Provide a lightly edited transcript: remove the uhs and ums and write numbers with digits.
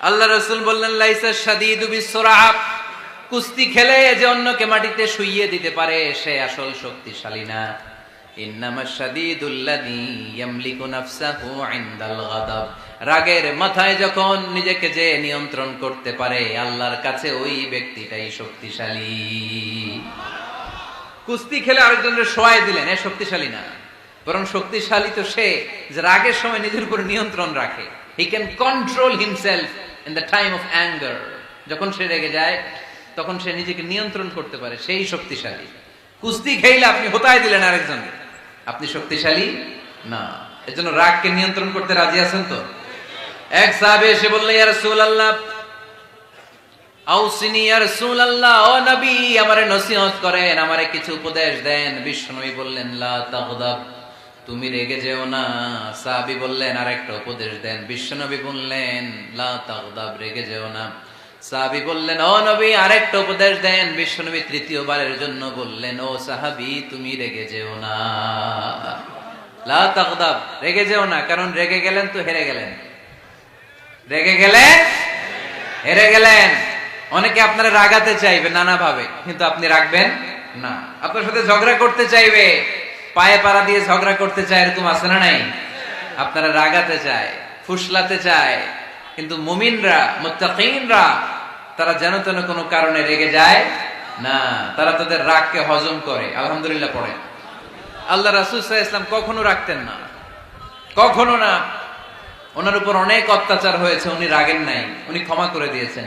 আল্লাহ রাসূল বললেন লাইসা শাদীদু বিসসুরআ, কুস্তি খেলে যে অন্যকে মাটিতে শুইয়ে দিতে পারে সে আসল শক্তিশালী না। ইন্নামাশ শাদীদুল্লাযী ইয়ামলিকু নাফসাহু ইনদাল গাদাব, রাগের মাথায় যখন নিজেকে যে নিয়ন্ত্রণ করতে পারে আল্লাহর কাছে ওই ব্যক্তিটাই শক্তিশালী। কুস্তি খেলে আরেকজনের শোয়ায় দিলেন, এ শক্তিশালী না, বরং শক্তিশালী তো সে যে রাগের সময় নিজের উপর নিয়ন্ত্রণ রাখে। He can control himself in the time of anger. যখন সে রেগে যায় তখন সে নিজেকে নিয়ন্ত্রণ করতে পারে, সেই শক্তিশালী। কুস্তি খেলে আপনি হোতায় দিলেন আরেকজনকে, আপনি শক্তিশালী না। এজন্য রাগকে নিয়ন্ত্রণ করতে রাজি আছেন তো? এক সাহাবী এসে বললেন, ইয়া রাসূলুল্লাহ আউসিনি ইয়া রাসূলুল্লাহ, ও নবী আমারে নসিহত করেন, আমারে কিছু উপদেশ দেন। বিশ্বনবী বললেন লা তাগদাব, তুমি রেগে যেও না। সাহাবী বললেন আরেকটা উপদেশ দেন। বিশ্বনবী বললেন লা তাগদাব, রেগে যেও না। সাহাবী বললেন ও নবী আরেকটা উপদেশ দেন। বিশ্বনবী তৃতীয়বারের জন্য বললেন ও সাহাবী তুমি রেগে যেও না, লা তাগদাব, রেগে যেও না। কারণ রেগে গেলেন তো হেরে গেলেন, রেগে গেলেন হেরে গেলেন। অনেকে আপনারা রাগাতে চাইবে নানা ভাবে, কিন্তু আপনি রাখবেন না। আপনার সাথে ঝগড়া করতে চাইবে, পায়ে পাড়া দিয়ে ঝগড়া করতে চায়, এরকম আছে না নাই? আপনারা রাগাতে চায়, ফুসলাতে চায়, কিন্তু মুমিনরা মুত্তাকিনরা তারা যেন তেন কোনো কারণে রেগে যায় না, তারা তাদের রাগকে হজম করে। আলহামদুলিল্লাহ পড়ে। আল্লাহ রাসূল সাল্লাল্লাহু আলাইহি ওয়াসাল্লাম কখনো রাখতেন না, কখনো না। ওনার উপর অনেক অত্যাচার হয়েছে, উনি রাগেন নাই, উনি ক্ষমা করে দিয়েছেন।